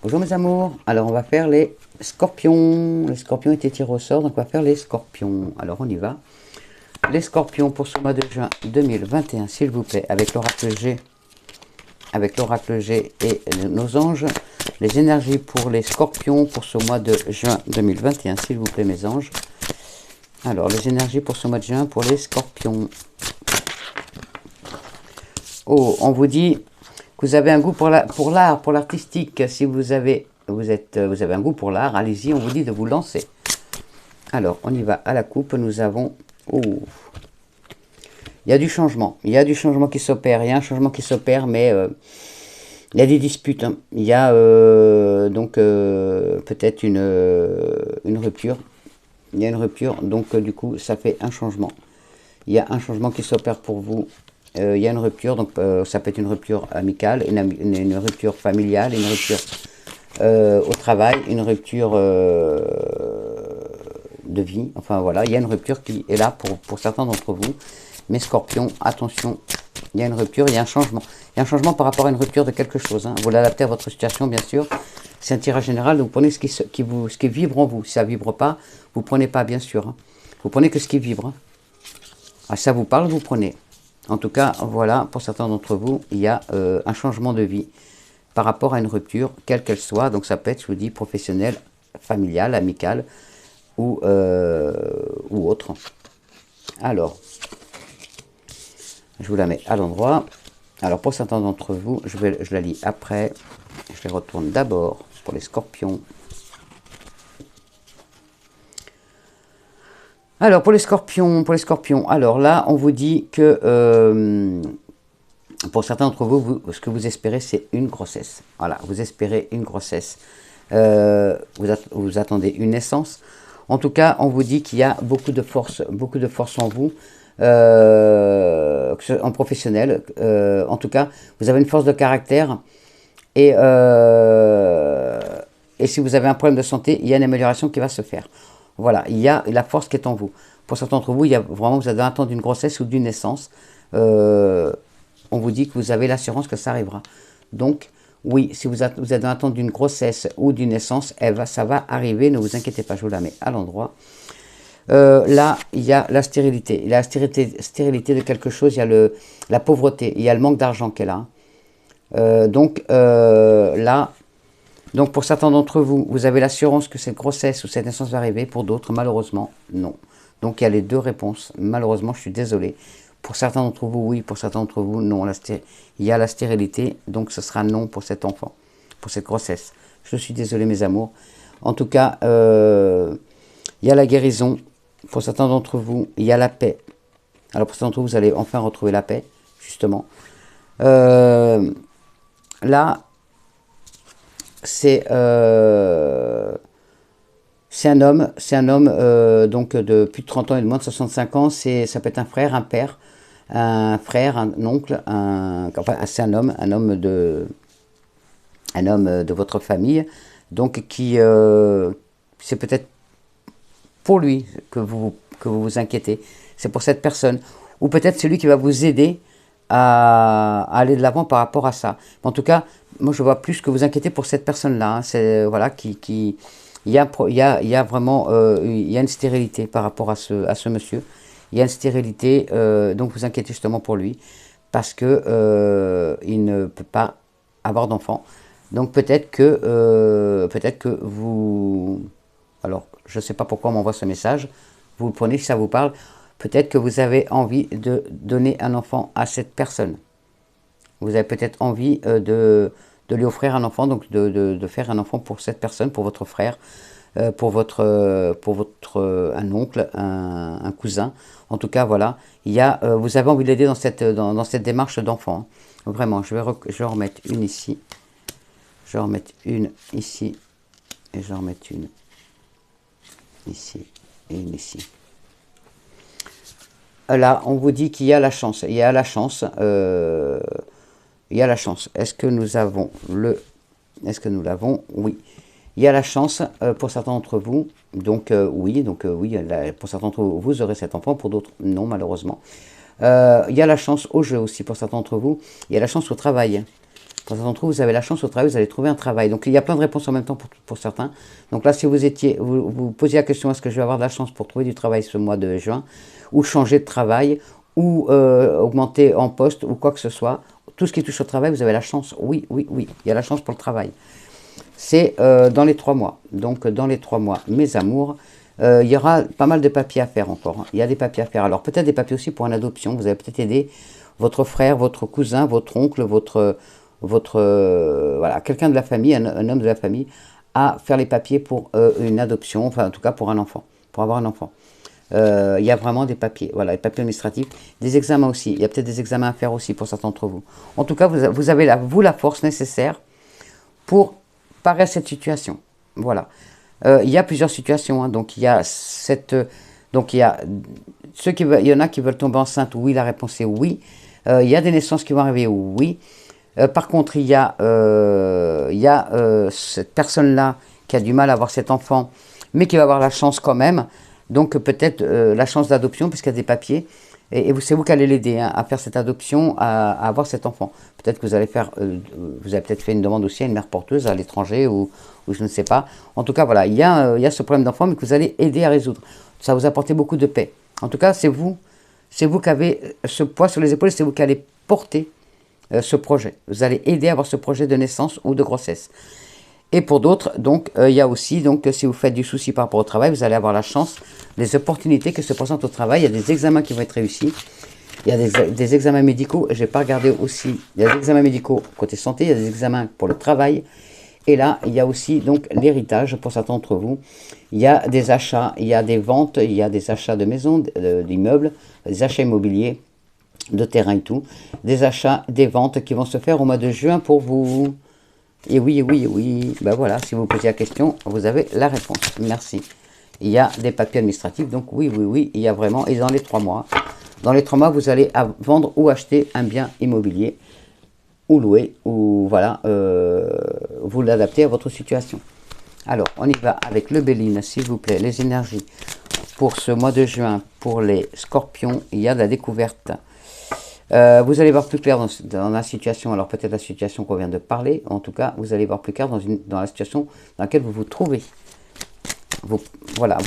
Bonjour mes amours, alors on va faire les scorpions. Les scorpions étaient tirés au sort, donc on va faire les scorpions. Alors on y va. Les scorpions pour ce mois de juin 2021, s'il vous plaît, avec l'oracle G. Avec l'oracle G et nos anges. Les énergies pour les scorpions pour ce mois de juin 2021, s'il vous plaît mes anges. Alors les énergies pour ce mois de juin pour les scorpions. Oh, on vous dit que vous avez un goût pour l'art, pour l'artistique. Si vous avez un goût pour l'art, allez-y, on vous dit de vous lancer. Alors, on y va à la coupe. Nous avons... Oh, il y a du changement. Il y a du changement qui s'opère. Il y a un changement qui s'opère, mais il y a des disputes. Hein. Il y a donc peut-être une rupture. Il y a une rupture, donc du coup, ça fait un changement. Il y a un changement qui s'opère pour vous. Il y a une rupture, donc ça peut être une rupture amicale, une rupture familiale, une rupture au travail, une rupture de vie. Enfin voilà, il y a une rupture qui est là pour certains d'entre vous. Mais scorpions, attention, il y a une rupture, il y a un changement. Il y a un changement par rapport à une rupture de quelque chose. Hein. Vous l'adaptez à votre situation, bien sûr. C'est un tirage général, donc vous prenez ce qui vibre en vous. Si ça ne vibre pas, vous ne prenez pas, bien sûr. Hein. Vous prenez que ce qui vibre. Hein. Ah, ça vous parle, vous prenez. En tout cas, voilà, pour certains d'entre vous, il y a un changement de vie par rapport à une rupture, quelle qu'elle soit. Donc ça peut être, je vous dis, professionnelle, familiale, amicale ou autre. Alors, je vous la mets à l'endroit. Alors pour certains d'entre vous, je la lis après. Je les retourne d'abord pour les scorpions. Alors pour les scorpions, alors là on vous dit que pour certains d'entre vous, ce que vous espérez c'est une grossesse. Voilà, vous espérez une grossesse. Vous attendez une naissance. En tout cas, on vous dit qu'il y a beaucoup de force en vous, en professionnel. En tout cas, vous avez une force de caractère et si vous avez un problème de santé, il y a une amélioration qui va se faire. Voilà, il y a la force qui est en vous. Pour certains d'entre vous, il y a vraiment, vous avez un temps d'une grossesse ou d'une naissance. On vous dit que vous avez l'assurance que ça arrivera. Donc, oui, si vous avez un temps d'une grossesse ou d'une naissance, ça va arriver, ne vous inquiétez pas, je vous la mets à l'endroit. Là, il y a la stérilité. Il y a la stérilité de quelque chose, il y a la pauvreté, il y a le manque d'argent qui est là. Là, donc pour certains d'entre vous, vous avez l'assurance que cette grossesse ou cette naissance va arriver. Pour d'autres, malheureusement, non. Donc il y a les deux réponses. Malheureusement, je suis désolé. Pour certains d'entre vous, oui. Pour certains d'entre vous, non. Il y a la stérilité. Donc ce sera non pour cet enfant, pour cette grossesse. Je suis désolé, mes amours. En tout cas, il y a la guérison. Pour certains d'entre vous, il y a la paix. Alors pour certains d'entre vous, vous allez enfin retrouver la paix, justement. Là, c'est un homme donc de plus de 30 ans et de moins de 65 ans. Ça peut être un frère, un père, un oncle, enfin c'est un homme de votre famille. Donc c'est peut-être pour lui que vous vous inquiétez. C'est pour cette personne. Ou peut-être celui qui va vous aider à aller de l'avant par rapport à ça. En tout cas, moi je vois plus que vous inquiétez pour cette personne-là. Hein. C'est voilà il y a vraiment il y a une stérilité par rapport à ce monsieur. Il y a une stérilité, donc vous inquiétez justement pour lui parce que il ne peut pas avoir d'enfant. Donc peut-être que vous, alors je ne sais pas pourquoi on m'envoie ce message. Vous le prenez si ça vous parle. Peut-être que vous avez envie de donner un enfant à cette personne. Vous avez peut-être envie de lui offrir un enfant, donc de faire un enfant pour cette personne, pour votre frère, pour un oncle, un cousin. En tout cas, voilà, vous avez envie de l'aider dans cette démarche d'enfant. Hein. Vraiment, je vais remettre une ici. Je vais remettre une ici. Et je vais remettre une ici et une ici. Là, on vous dit qu'il y a la chance. Il y a la chance. Il y a la chance. Est-ce que nous avons Est-ce que nous l'avons? Oui. Il y a la chance pour certains d'entre vous. Donc oui. Pour certains d'entre vous, vous aurez cet enfant. Pour d'autres, non, malheureusement. Il y a la chance au jeu aussi pour certains d'entre vous. Il y a la chance au travail. Pour certains d'entre vous, vous avez la chance au travail, vous allez trouver un travail. Donc il y a plein de réponses en même temps pour certains. Donc là, si vous posiez la question, est-ce que je vais avoir de la chance pour trouver du travail ce mois de juin, ou changer de travail, ou augmenter en poste, ou quoi que ce soit, tout ce qui touche au travail, vous avez la chance. Oui, oui, oui, il y a la chance pour le travail. C'est dans les 3 mois. Donc dans les 3 mois, mes amours, il y aura pas mal de papiers à faire encore. Hein. Il y a des papiers à faire. Alors peut-être des papiers aussi pour une adoption. Vous allez peut-être aider votre frère, votre cousin, votre oncle, voilà, quelqu'un de la famille, un homme de la famille, à faire les papiers pour une adoption, enfin en tout cas pour un enfant, pour avoir un enfant. Il y a vraiment des papiers, voilà, les papiers administratifs, des examens aussi. Il y a peut-être des examens à faire aussi pour certains d'entre vous. En tout cas, vous avez la force nécessaire pour parer à cette situation. Voilà. Il y a plusieurs situations. Hein. Donc il y a il y en a qui veulent tomber enceinte. Oui, la réponse est oui. Il y a des naissances qui vont arriver. Oui. Par contre, il y a cette personne-là qui a du mal à avoir cet enfant, mais qui va avoir la chance quand même. Donc peut-être la chance d'adoption, puisqu'il y a des papiers. Et c'est vous qui allez l'aider hein, à faire cette adoption, à avoir cet enfant. Peut-être que vous allez vous avez peut-être fait une demande aussi à une mère porteuse à l'étranger ou je ne sais pas. En tout cas, voilà, il y a ce problème d'enfant, mais que vous allez aider à résoudre. Ça va vous apporter beaucoup de paix. En tout cas, c'est vous qui avez ce poids sur les épaules, c'est vous qui allez porter ce projet. Vous allez aider à avoir ce projet de naissance ou de grossesse. Et pour d'autres, donc, il y a aussi, donc, si vous faites du souci par rapport au travail, vous allez avoir la chance, des opportunités qui se présentent au travail. Il y a des examens qui vont être réussis. Il y a des examens médicaux. Je n'ai pas regardé aussi. Il y a des examens médicaux côté santé. Il y a des examens pour le travail. Et là, il y a aussi donc l'héritage pour certains d'entre vous. Il y a des achats, il y a des ventes, il y a des achats de maisons, d'immeubles, des achats immobiliers, de terrain et tout. Des achats, des ventes qui vont se faire au mois de juin pour vous. Et oui, et oui, et oui. Ben voilà, si vous posez la question, vous avez la réponse. Merci. Il y a des papiers administratifs, donc oui, oui, oui, il y a vraiment, et dans les 3 mois. Dans les 3 mois, vous allez vendre ou acheter un bien immobilier, ou louer, ou voilà, vous l'adaptez à votre situation. Alors, on y va avec le Béline, s'il vous plaît, les énergies. Pour ce mois de juin, pour les scorpions, il y a de la découverte. Vous allez voir plus clair dans la situation, alors peut-être la situation qu'on vient de parler, en tout cas, vous allez voir plus clair dans la situation dans laquelle vous vous trouvez. Voilà,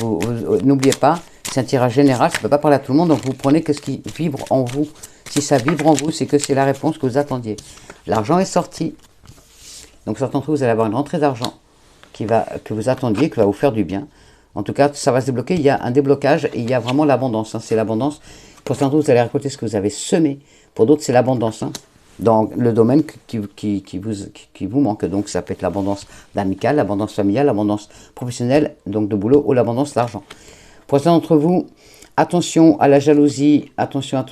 n'oubliez pas, c'est un tirage général, ça ne peut pas parler à tout le monde, donc vous prenez que ce qui vibre en vous. Si ça vibre en vous, c'est que c'est la réponse que vous attendiez. L'argent est sorti, donc certains d'entre vous, vous allez avoir une rentrée d'argent que vous attendiez, qui va vous faire du bien. En tout cas, ça va se débloquer, il y a un déblocage, et il y a vraiment l'abondance, hein, c'est l'abondance. Pour certains d'entre vous, vous allez récolter ce que vous avez semé, pour d'autres, c'est l'abondance, hein, dans le domaine qui vous manque. Donc ça peut être l'abondance amicale, l'abondance familiale, l'abondance professionnelle, donc de boulot, ou l'abondance d'argent. Pour certains d'entre vous, attention à la jalousie, attention,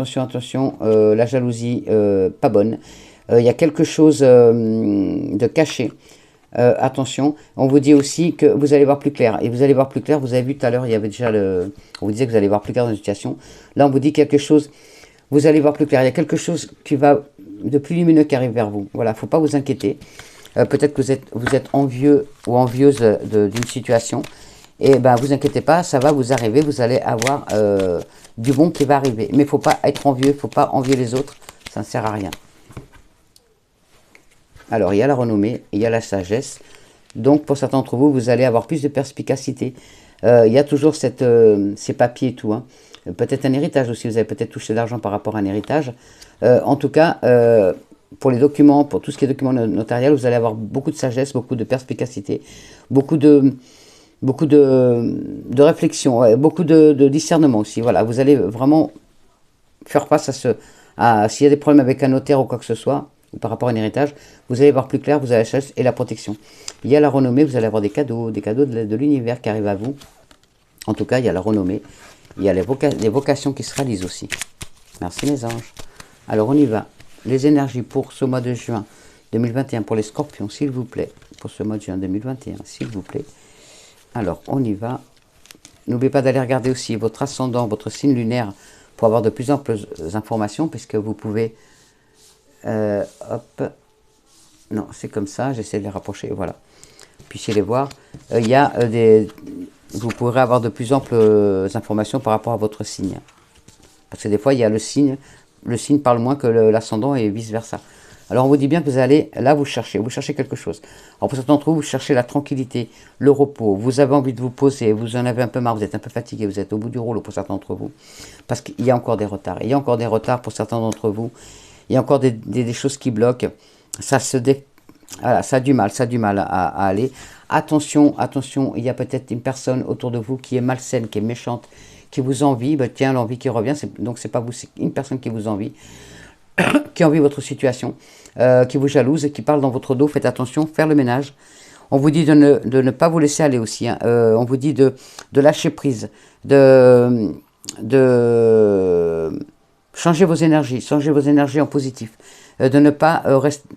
la jalousie pas bonne. Il y a quelque chose de caché. Attention, on vous dit aussi que vous allez voir plus clair. Et vous allez voir plus clair, vous avez vu tout à l'heure, il y avait déjà on vous disait que vous allez voir plus clair dans une situation. Là, on vous dit quelque chose, vous allez voir plus clair. Il y a quelque chose qui va de plus lumineux qui arrive vers vous. Voilà, il ne faut pas vous inquiéter. Peut-être que vous êtes envieux ou envieuse d'une situation. Et ben, vous inquiétez pas, ça va vous arriver. Vous allez avoir du bon qui va arriver. Mais il ne faut pas être envieux, il ne faut pas envier les autres. Ça ne sert à rien. Alors, il y a la renommée, il y a la sagesse. Donc, pour certains d'entre vous, vous allez avoir plus de perspicacité. Il y a toujours ces papiers et tout. Hein. Peut-être un héritage aussi. Vous avez peut-être touché de l'argent par rapport à un héritage. En tout cas, pour les documents, pour tout ce qui est documents notarial, vous allez avoir beaucoup de sagesse, beaucoup de perspicacité, beaucoup de réflexion, beaucoup de discernement aussi. Voilà, vous allez vraiment faire face s'il y a des problèmes avec un notaire ou quoi que ce soit, par rapport à un héritage, vous allez voir plus clair, vous avez la sagesse et la protection. Il y a la renommée, vous allez avoir des cadeaux de l'univers qui arrivent à vous. En tout cas, il y a la renommée, il y a les vocations qui se réalisent aussi. Merci mes anges. Alors on y va. Les énergies pour ce mois de juin 2021 pour les scorpions, s'il vous plaît. Pour ce mois de juin 2021, s'il vous plaît. Alors on y va. N'oubliez pas d'aller regarder aussi votre ascendant, votre signe lunaire pour avoir de plus en plus d'informations, puisque vous pouvez... hop, non, c'est comme ça, j'essaie de les rapprocher, voilà. Puissiez les voir. Il y a vous pourrez avoir de plus amples informations par rapport à votre signe. Parce que des fois, il y a le signe parle moins que l'ascendant et vice-versa. Alors on vous dit bien que vous allez, là vous cherchez quelque chose. Alors pour certains d'entre vous, vous cherchez la tranquillité, le repos, vous avez envie de vous poser, vous en avez un peu marre, vous êtes un peu fatigué, vous êtes au bout du rouleau pour certains d'entre vous. Parce qu'il y a encore des retards, il y a encore des retards pour certains d'entre vous, il y a encore des choses qui bloquent, voilà, ça a du mal à aller. Attention, attention, il y a peut-être une personne autour de vous qui est malsaine, qui est méchante, qui vous envie, ben, tiens, l'envie qui revient, donc c'est pas vous, c'est une personne qui vous envie, qui envie votre situation, qui vous jalouse et qui parle dans votre dos. Faites attention, faire le ménage. On vous dit de ne pas vous laisser aller aussi, hein. On vous dit de lâcher prise, de changer vos énergies en positif, de ne pas rester...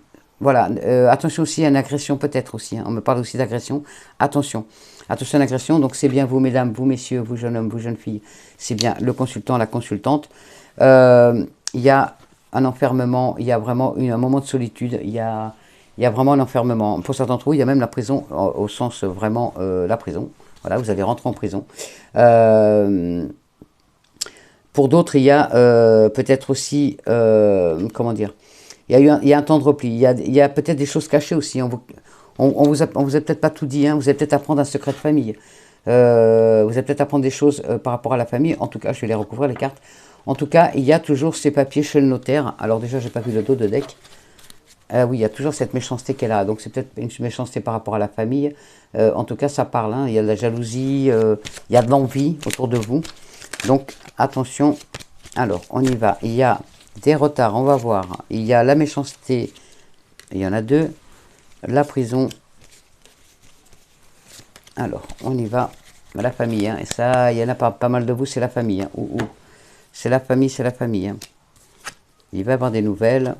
Voilà, attention aussi à une agression peut-être aussi, hein. On me parle aussi d'agression, attention. Attention à l'agression, donc c'est bien vous mesdames, vous messieurs, vous jeunes hommes, vous jeunes filles, c'est bien le consultant, la consultante. Il y a un enfermement, il y a vraiment un moment de solitude, il y a vraiment un enfermement. Pour certains d'entre vous, il y a même la prison, au sens vraiment la prison. Voilà, vous allez rentrer en prison. Pour d'autres, il y a peut-être aussi, comment dire, il y a un temps de repli, il y a peut-être des choses cachées aussi. On vous a peut-être pas tout dit, hein, vous allez peut-être apprendre un secret de famille. Vous allez peut-être apprendre des choses par rapport à la famille. En tout cas, je vais les recouvrir les cartes. En tout cas, il y a toujours ces papiers chez le notaire. Alors déjà, j'ai pas vu le dos de deck. Oui, il y a toujours cette méchanceté qu'elle a. Donc c'est peut-être une méchanceté par rapport à la famille. En tout cas, ça parle, hein. Il y a de la jalousie, il y a de l'envie autour de vous. Donc attention. Alors, on y va. Il y a des retards, on va voir. Il y a la méchanceté. Il y en a deux. La prison. Alors, on y va. La famille, hein. Et ça, il y en a pas mal de vous, c'est la famille, hein. C'est la famille, hein. Il va y avoir des nouvelles.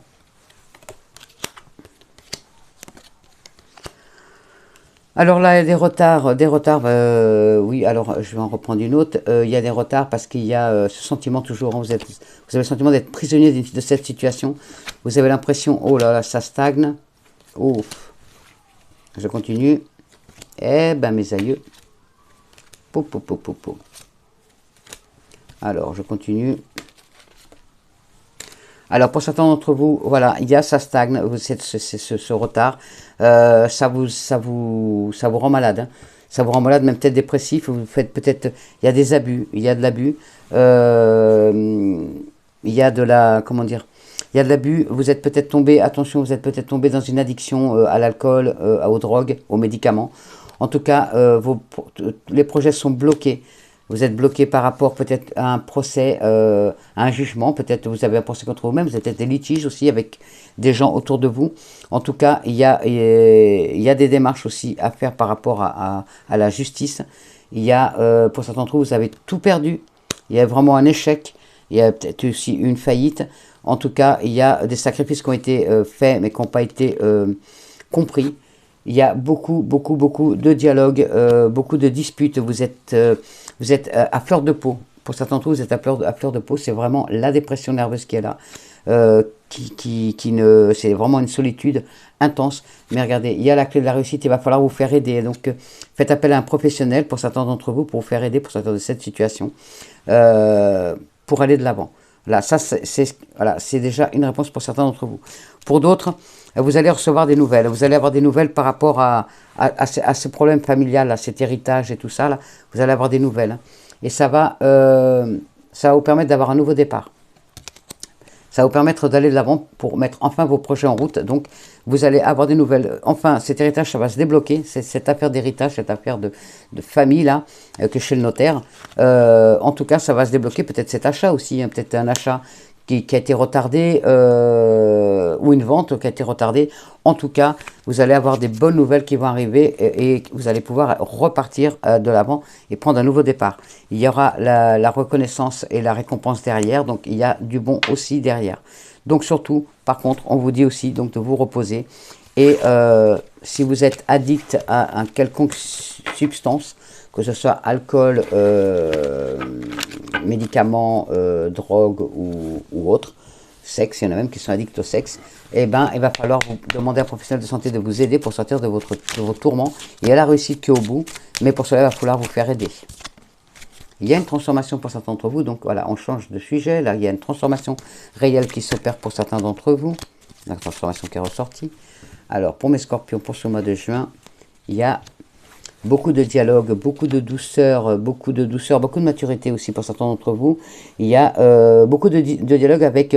Alors là, il y a des retards, oui, alors je vais en reprendre une autre. Il y a des retards parce qu'il y a ce sentiment toujours, hein. Vous avez le sentiment d'être prisonnier de cette situation. Vous avez l'impression, oh là là, ça stagne. Oh, je continue. Eh ben, mes aïeux. Alors, je continue. Alors, pour certains d'entre vous, voilà, ça stagne, ce retard. Ça vous rend malade, hein. Ça vous rend malade, même peut-être dépressif. Vous faites peut-être, il y a des abus, il y a de l'abus. Il y a de la, comment dire, il y a de l'abus. Vous êtes peut-être tombé, attention, vous êtes peut-être tombé dans une addiction à l'alcool, aux drogues, aux médicaments. En tout cas, les projets sont bloqués. Vous êtes bloqué par rapport peut-être à un procès, à un jugement. Peut-être vous avez un procès contre vous-même. Vous avez peut-être des litiges aussi avec des gens autour de vous. En tout cas, il y a des démarches aussi à faire par rapport à la justice. Il y a, pour certains d'entre vous, vous avez tout perdu. Il y a vraiment un échec. Il y a peut-être aussi une faillite. En tout cas, il y a des sacrifices qui ont été faits mais qui n'ont pas été compris. Il y a beaucoup de dialogues, beaucoup de disputes. Vous êtes à fleur de peau. Pour certains d'entre vous, vous êtes à fleur de peau. C'est vraiment la dépression nerveuse qui est là. C'est vraiment une solitude intense. Mais regardez, il y a la clé de la réussite. Il va falloir vous faire aider. Donc, faites appel à un professionnel pour certains d'entre vous pour vous faire aider pour sortir de cette situation, pour aller de l'avant. Là, ça, c'est déjà une réponse pour certains d'entre vous. Pour d'autres, vous allez recevoir des nouvelles. Vous allez avoir des nouvelles par rapport à ce problème familial, à cet héritage et tout ça. Là. Vous allez avoir des nouvelles. Et ça va vous permettre d'avoir un nouveau départ. Ça va vous permettre d'aller de l'avant pour mettre enfin vos projets en route. Donc, vous allez avoir des nouvelles. Enfin, cet héritage, ça va se débloquer. C'est cette affaire d'héritage, cette affaire de famille, là, que chez le notaire. En tout cas, ça va se débloquer. Peut-être cet achat aussi. Hein, peut-être un achat qui a été retardé ou une vente qui a été retardée. En tout cas, vous allez avoir des bonnes nouvelles qui vont arriver et vous allez pouvoir repartir de l'avant et prendre un nouveau départ. Il y aura la reconnaissance et la récompense derrière, donc il y a du bon aussi derrière. Donc surtout, par contre, on vous dit aussi donc, de vous reposer. Et si vous êtes addict à une quelconque substance, que ce soit alcool, médicaments, drogue ou autre, sexe, il y en a même qui sont addicts au sexe, eh ben, il va falloir vous demander à un professionnel de santé de vous aider pour sortir de vos tourments. Il y a la réussite qui est au bout, mais pour cela, il va falloir vous faire aider. Il y a une transformation pour certains d'entre vous, donc voilà, on change de sujet. Là, il y a une transformation réelle qui s'opère pour certains d'entre vous. la transformation qui est ressortie. Alors, pour mes scorpions, pour ce mois de juin, il y a beaucoup de dialogue, beaucoup de douceur, beaucoup de maturité aussi pour certains d'entre vous. Il y a beaucoup de dialogue avec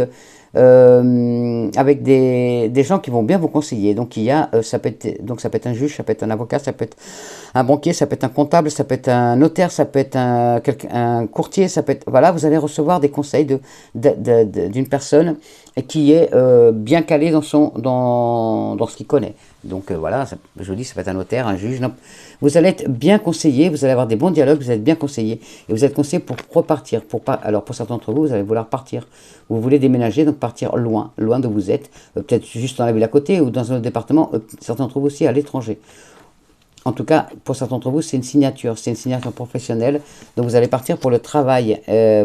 des gens qui vont bien vous conseiller. Donc il y a, ça peut être un juge, ça peut être un avocat, ça peut être un banquier, ça peut être un comptable, ça peut être un notaire, ça peut être un courtier, ça peut être, voilà, vous allez recevoir des conseils d'une personne qui est bien calée dans ce qu'il connaît. Donc voilà, je vous dis, ça peut être un notaire, un juge. Non. Vous allez être bien conseillé, vous allez avoir des bons dialogues, vous allez être bien conseillé. Et vous êtes conseillé pour repartir. Alors pour certains d'entre vous, vous allez vouloir partir. Vous voulez déménager, donc partir loin d'où vous êtes. Peut-être juste dans la ville à côté ou dans un autre département. Certains d'entre vous aussi à l'étranger. En tout cas, pour certains d'entre vous, c'est une signature professionnelle. Donc vous allez partir pour le travail,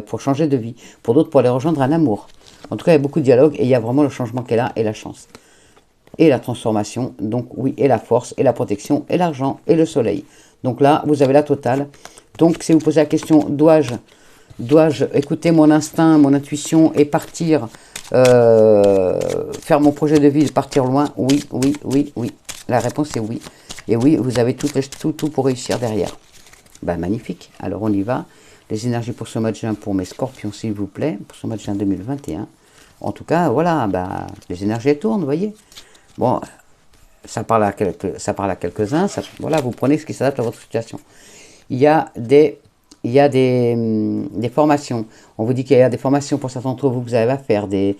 pour changer de vie. Pour d'autres, pour aller rejoindre un amour. En tout cas, il y a beaucoup de dialogue et il y a vraiment le changement qu'elle a et la chance. Et la transformation, donc oui, et la force, et la protection, et l'argent, et le soleil. Donc là, vous avez la totale. Donc, si vous posez la question, dois-je écouter mon instinct, mon intuition, et partir, faire mon projet de vie, partir loin? Oui, oui, oui, oui. La réponse est oui. Et oui, vous avez tout pour réussir derrière. Ben, magnifique. Alors, on y va. Les énergies pour ce mois de juin, pour mes scorpions, s'il vous plaît, pour ce mois de juin 2021. En tout cas, voilà, ben, les énergies elles tournent, vous voyez. Bon, ça parle à quelques-uns. Voilà, vous prenez ce qui s'adapte à votre situation. Il y a des formations. On vous dit qu'il y a des formations pour certains d'entre vous que vous avez à faire, des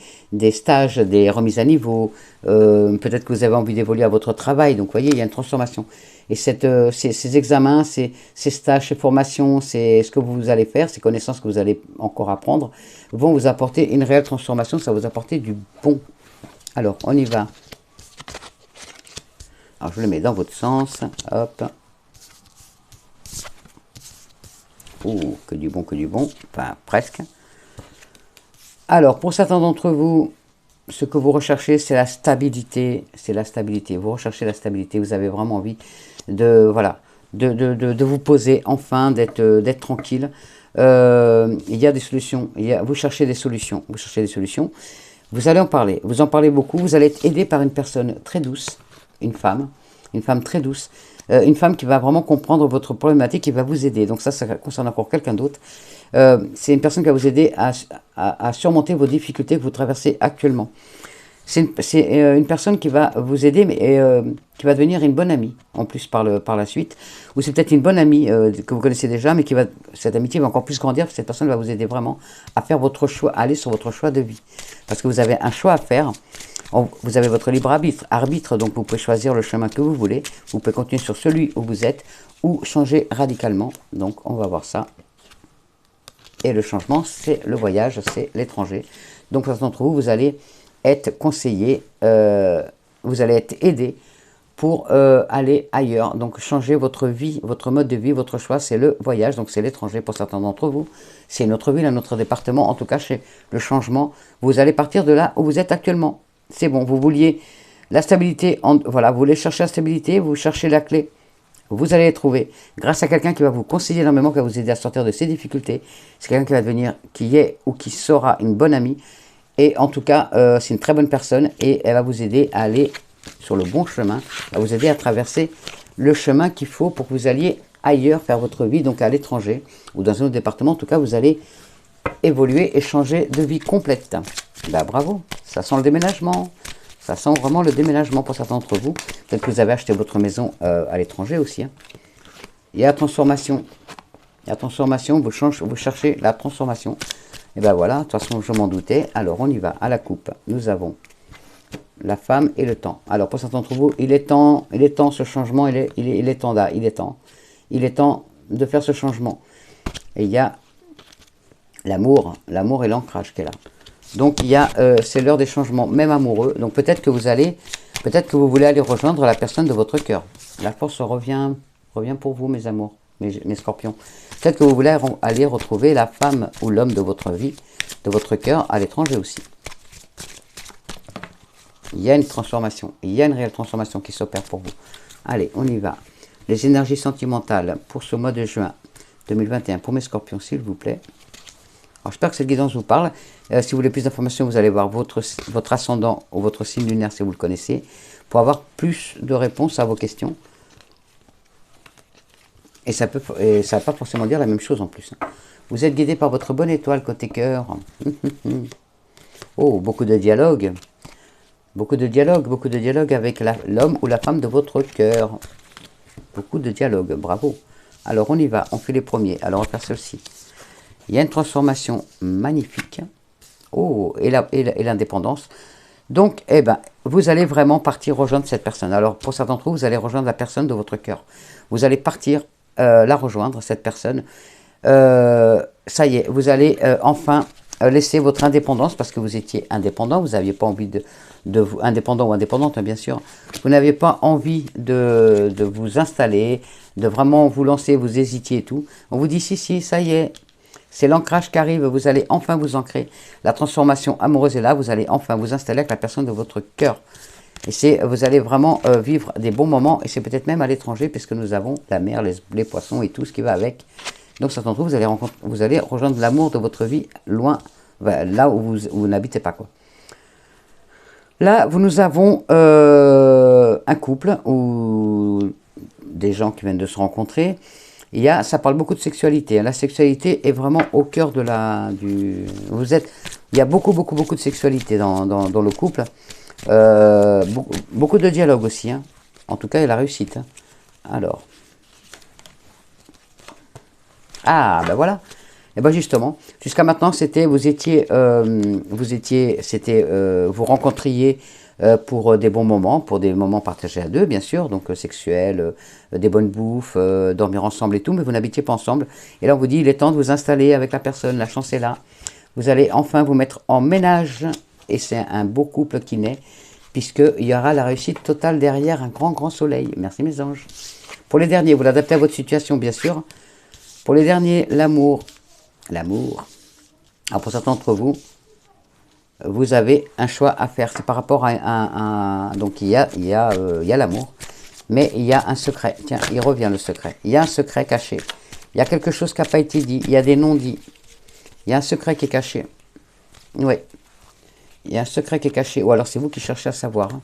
stages, des remises à niveau. Peut-être que vous avez envie d'évoluer à votre travail. Donc, vous voyez, il y a une transformation. Et ces examens, ces stages, ces formations, c'est ce que vous allez faire, ces connaissances que vous allez encore apprendre, vont vous apporter une réelle transformation. Ça va vous apporter du bon. Alors, on y va. Alors, je le mets dans votre sens. Hop. Ouh, que du bon, que du bon. Enfin, presque. Alors, pour certains d'entre vous, ce que vous recherchez, c'est la stabilité. C'est la stabilité. Vous recherchez la stabilité. Vous avez vraiment envie de vous poser enfin, d'être tranquille. Il y a des solutions. Vous cherchez des solutions. Vous cherchez des solutions. Vous allez en parler. Vous en parlez beaucoup. Vous allez être aidé par une personne très douce. Une femme très douce, une femme qui va vraiment comprendre votre problématique et va vous aider. Donc ça concerne encore quelqu'un d'autre. C'est une personne qui va vous aider à surmonter vos difficultés que vous traversez actuellement. C'est une personne qui va vous aider, mais qui va devenir une bonne amie, en plus par la suite. Ou c'est peut-être une bonne amie que vous connaissez déjà, mais cette amitié va encore plus grandir, parce que cette personne va vous aider vraiment à faire votre choix, à aller sur votre choix de vie. Parce que vous avez un choix à faire. Vous avez votre libre arbitre, donc vous pouvez choisir le chemin que vous voulez. Vous pouvez continuer sur celui où vous êtes ou changer radicalement. Donc on va voir ça. Et le changement, c'est le voyage, c'est l'étranger. Donc certains d'entre vous, vous allez être conseillé, vous allez être aidé pour aller ailleurs. Donc changer votre vie, votre mode de vie, votre choix, c'est le voyage. Donc c'est l'étranger pour certains d'entre vous. C'est une autre ville, un autre département. En tout cas, chez le changement, vous allez partir de là où vous êtes actuellement. C'est bon, vous vouliez la stabilité, voilà, vous voulez chercher la stabilité, vous cherchez la clé, vous allez les trouver grâce à quelqu'un qui va vous conseiller énormément, qui va vous aider à sortir de ces difficultés. C'est quelqu'un qui va devenir, qui est ou qui sera une bonne amie. Et en tout cas, c'est une très bonne personne et elle va vous aider à aller sur le bon chemin, à vous aider à traverser le chemin qu'il faut pour que vous alliez ailleurs faire votre vie, donc à l'étranger ou dans un autre département. En tout cas, vous allez évoluer et changer de vie complète. Ben, bravo, ça sent le déménagement, ça sent vraiment le déménagement pour certains d'entre vous. Peut-être que vous avez acheté votre maison à l'étranger aussi. Hein. Il y a la transformation. La transformation, vous cherchez la transformation. Et ben voilà, de toute façon je m'en doutais. Alors on y va, à la coupe. Nous avons la femme et le temps. Alors pour certains d'entre vous, il est temps ce changement, il est temps de faire ce changement. Et il y a l'amour et l'ancrage qui est là. Donc il y a, c'est l'heure des changements, même amoureux. Donc peut-être que vous voulez aller rejoindre la personne de votre cœur. La force revient pour vous, mes amours, mes scorpions. Peut-être que vous voulez aller retrouver la femme ou l'homme de votre vie, de votre cœur, à l'étranger aussi. Il y a une transformation, il y a une réelle transformation qui s'opère pour vous. Allez, on y va. Les énergies sentimentales pour ce mois de juin 2021, pour mes scorpions, s'il vous plaît. Alors j'espère que cette guidance vous parle. Si vous voulez plus d'informations, vous allez voir votre ascendant ou votre signe lunaire si vous le connaissez, pour avoir plus de réponses à vos questions. Et ça va pas forcément dire la même chose en plus. Vous êtes guidé par votre bonne étoile côté cœur. Oh, beaucoup de dialogue. Beaucoup de dialogue avec l'homme ou la femme de votre cœur. Beaucoup de dialogue, bravo. Alors on y va, on fait les premiers. Alors on va faire ceci. Il y a une transformation magnifique. Oh, et l'indépendance. Donc, eh ben, vous allez vraiment partir rejoindre cette personne. Alors, pour certains d'entre vous, vous allez rejoindre la personne de votre cœur. Vous allez partir la rejoindre, cette personne. Ça y est, vous allez enfin laisser votre indépendance parce que vous étiez indépendant. Vous n'aviez pas envie de vous, indépendant ou indépendante, hein, bien sûr. Vous n'aviez pas envie de vous installer, de vraiment vous lancer, vous hésitiez et tout. On vous dit, si, ça y est. C'est l'ancrage qui arrive, vous allez enfin vous ancrer. La transformation amoureuse est là, vous allez enfin vous installer avec la personne de votre cœur. Et vous allez vraiment vivre des bons moments, et c'est peut-être même à l'étranger, puisque nous avons la mer, les poissons et tout ce qui va avec. Donc certains d'entre vous, vous allez rejoindre l'amour de votre vie loin, là où vous n'habitez pas, quoi. Là, nous avons un couple, ou des gens qui viennent de se rencontrer. Ça parle beaucoup de sexualité. La sexualité est vraiment au cœur de il y a beaucoup de sexualité dans le couple. Beaucoup de dialogue aussi. Hein. En tout cas, il y a la réussite. Hein. Alors. Ah, ben voilà. Et ben justement, jusqu'à maintenant, vous rencontriez pour des bons moments, pour des moments partagés à deux, bien sûr, donc sexuels, des bonnes bouffes, dormir ensemble et tout, mais vous n'habitiez pas ensemble. Et là, on vous dit, il est temps de vous installer avec la personne, la chance est là. Vous allez enfin vous mettre en ménage, et c'est un beau couple qui naît, puisqu'il y aura la réussite totale derrière un grand soleil. Merci mes anges. Pour les derniers, vous l'adaptez à votre situation, bien sûr. Pour les derniers, l'amour. L'amour. Alors pour certains d'entre vous, vous avez un choix à faire. C'est par rapport à donc il y a l'amour, mais il y a un secret. Tiens, il revient le secret. Il y a un secret caché. Il y a quelque chose qui n'a pas été dit. Il y a des non-dits. Il y a un secret qui est caché. Oui. Il y a un secret qui est caché. Ou alors c'est vous qui cherchez à savoir. Hein.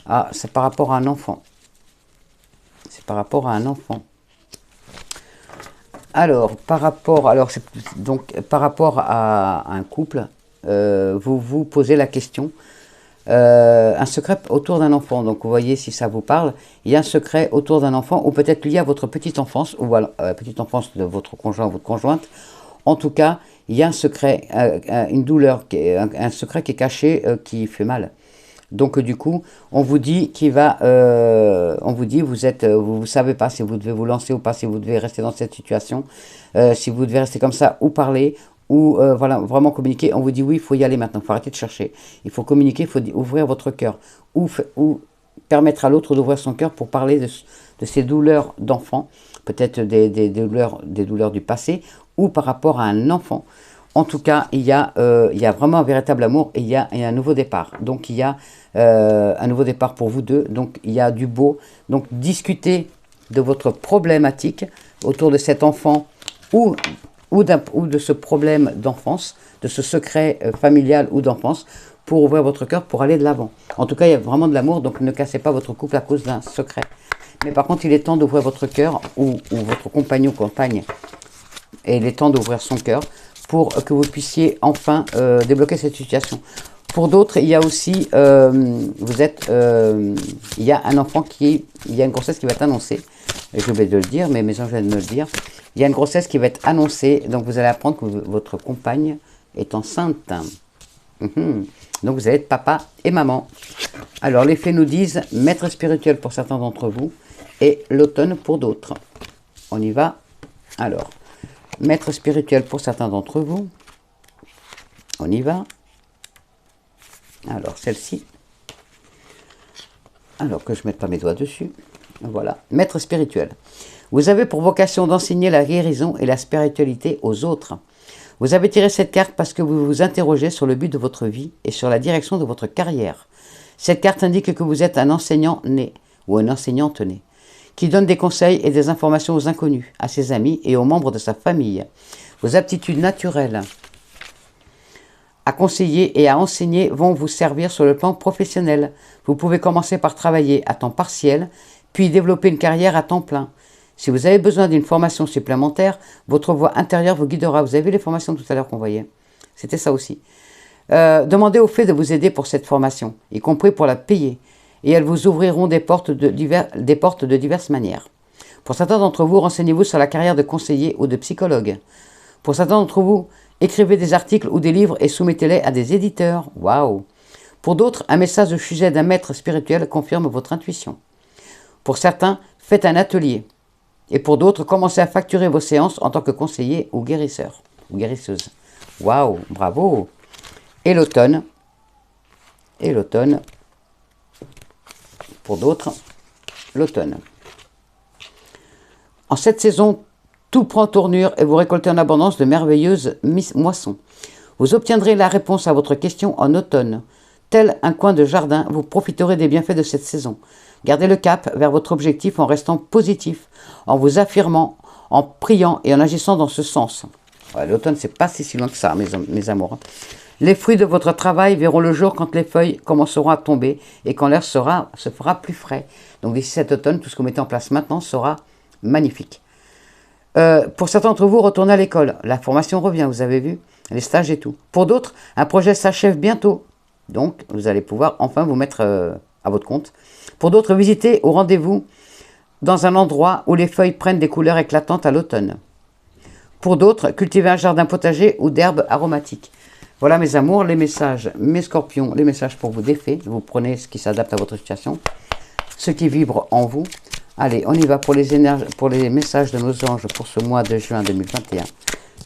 Ah, c'est par rapport à un enfant. C'est par rapport à un enfant. Alors, par rapport à un couple, vous vous posez la question, un secret autour d'un enfant. Donc, vous voyez si ça vous parle. Il y a un secret autour d'un enfant, ou peut-être lié à votre petite enfance, ou à la petite enfance de votre conjoint ou votre conjointe. En tout cas, il y a un secret, une douleur, un secret qui est caché, qui fait mal. Donc du coup, on vous dit vous savez pas si vous devez vous lancer ou pas, si vous devez rester dans cette situation, si vous devez rester comme ça ou parler, ou voilà, vraiment communiquer. On vous dit oui, il faut y aller maintenant, il faut arrêter de chercher. Il faut communiquer, il faut ouvrir votre cœur, ou permettre à l'autre d'ouvrir son cœur pour parler de ses douleurs d'enfant, peut-être des douleurs du passé, ou par rapport à un enfant. En tout cas, il y a vraiment un véritable amour et il y a un nouveau départ. Donc, il y a un nouveau départ pour vous deux. Donc, il y a du beau. Donc, discutez de votre problématique autour de cet enfant ou de ce problème d'enfance, de ce secret familial ou d'enfance, pour ouvrir votre cœur, pour aller de l'avant. En tout cas, il y a vraiment de l'amour, donc ne cassez pas votre couple à cause d'un secret. Mais par contre, il est temps d'ouvrir votre cœur, ou votre compagnon ou compagne, et il est temps d'ouvrir son cœur, pour que vous puissiez enfin débloquer cette situation. Pour d'autres, il y a aussi, il y a un enfant il y a une grossesse qui va être annoncée. J'ai oublié de le dire, mais mes anges viennent de me le dire. Il y a une grossesse qui va être annoncée, donc vous allez apprendre que votre compagne est enceinte. Donc vous allez être papa et maman. Alors les fées nous disent maître spirituel pour certains d'entre vous et l'automne pour d'autres. On y va. Alors. Maître spirituel pour certains d'entre vous. On y va. Alors, celle-ci. Alors que je ne mette pas mes doigts dessus. Voilà. Maître spirituel. Vous avez pour vocation d'enseigner la guérison et la spiritualité aux autres. Vous avez tiré cette carte parce que vous vous interrogez sur le but de votre vie et sur la direction de votre carrière. Cette carte indique que vous êtes un enseignant né ou une enseignante née, qui donne des conseils et des informations aux inconnus, à ses amis et aux membres de sa famille. Vos aptitudes naturelles à conseiller et à enseigner vont vous servir sur le plan professionnel. Vous pouvez commencer par travailler à temps partiel, puis développer une carrière à temps plein. Si vous avez besoin d'une formation supplémentaire, votre voix intérieure vous guidera. Vous avez vu les formations tout à l'heure qu'on voyait? C'était ça aussi. Demandez aux fées de vous aider pour cette formation, y compris pour la payer. Et elles vous ouvriront des portes de diverses manières. Pour certains d'entre vous, renseignez-vous sur la carrière de conseiller ou de psychologue. Pour certains d'entre vous, écrivez des articles ou des livres et soumettez-les à des éditeurs. Waouh! Pour d'autres, un message au sujet d'un maître spirituel confirme votre intuition. Pour certains, faites un atelier. Et pour d'autres, commencez à facturer vos séances en tant que conseiller ou guérisseur ou guérisseuse. Waouh! Bravo! Et l'automne. Et l'automne. Pour d'autres, l'automne. En cette saison, tout prend tournure et vous récoltez en abondance de merveilleuses moissons. Vous obtiendrez la réponse à votre question en automne. Tel un coin de jardin, vous profiterez des bienfaits de cette saison. Gardez le cap vers votre objectif en restant positif, en vous affirmant, en priant et en agissant dans ce sens. Ouais, l'automne, c'est pas si loin que ça, mes amours. Les fruits de votre travail verront le jour quand les feuilles commenceront à tomber et quand l'air se fera plus frais. Donc d'ici cet automne, tout ce que vous mettez en place maintenant sera magnifique. Pour certains d'entre vous, retournez à l'école. La formation revient, vous avez vu, les stages et tout. Pour d'autres, un projet s'achève bientôt. Donc, vous allez pouvoir enfin vous mettre à votre compte. Pour d'autres, visitez au rendez-vous dans un endroit où les feuilles prennent des couleurs éclatantes à l'automne. Pour d'autres, cultivez un jardin potager ou d'herbes aromatiques. Voilà mes amours, les messages, mes scorpions, les messages pour vous des fées. Vous prenez ce qui s'adapte à votre situation, ce qui vibre en vous. Allez, on y va pour les messages de nos anges pour ce mois de juin 2021.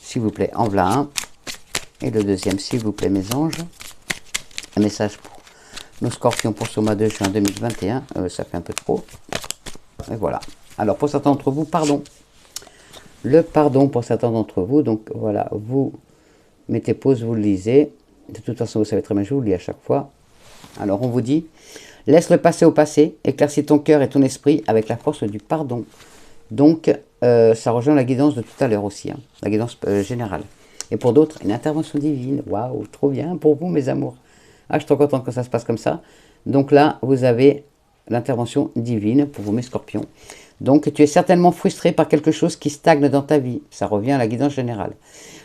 S'il vous plaît, en voilà un. Et le deuxième, s'il vous plaît, mes anges. Un message pour nos scorpions pour ce mois de juin 2021. Ça fait un peu trop. Et voilà. Alors, pour certains d'entre vous, pardon. Le pardon pour certains d'entre vous. Donc, voilà, vous mettez pause, vous le lisez. De toute façon, vous savez très bien, je vous le lis à chaque fois. Alors, on vous dit... Laisse le passé au passé, éclaircis ton cœur et ton esprit avec la force du pardon. Donc, ça rejoint la guidance de tout à l'heure aussi, hein, la guidance générale. Et pour d'autres, une intervention divine. Waouh, trop bien pour vous, mes amours. Ah, je suis trop contente que ça se passe comme ça. Donc là, vous avez l'intervention divine pour vous, mes scorpions. Donc, tu es certainement frustré par quelque chose qui stagne dans ta vie. Ça revient à la guidance générale.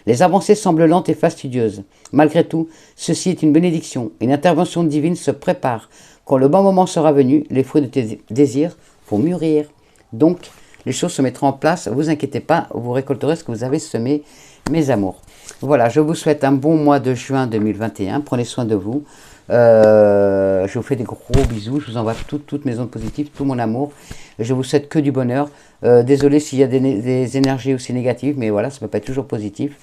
Les avancées semblent lentes et fastidieuses. Malgré tout, ceci est une bénédiction. Une intervention divine se prépare. Quand le bon moment sera venu, les fruits de tes désirs vont mûrir. Donc, les choses se mettront en place. Ne vous inquiétez pas, vous récolterez ce que vous avez semé, mes amours. Voilà, je vous souhaite un bon mois de juin 2021. Prenez soin de vous. Je vous fais des gros bisous. Je vous envoie toutes mes ondes positives, tout mon amour. Je vous souhaite que du bonheur. Désolé s'il y a des énergies aussi négatives, mais voilà, ça ne peut pas être toujours positif.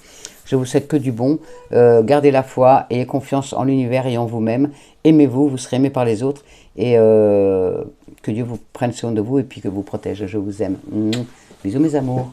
Je vous souhaite que du bon. Gardez la foi, ayez confiance en l'univers et en vous-même. Aimez-vous, vous serez aimé par les autres. Et que Dieu vous prenne soin de vous et puis que vous protège. Je vous aime. Bisous mes amours.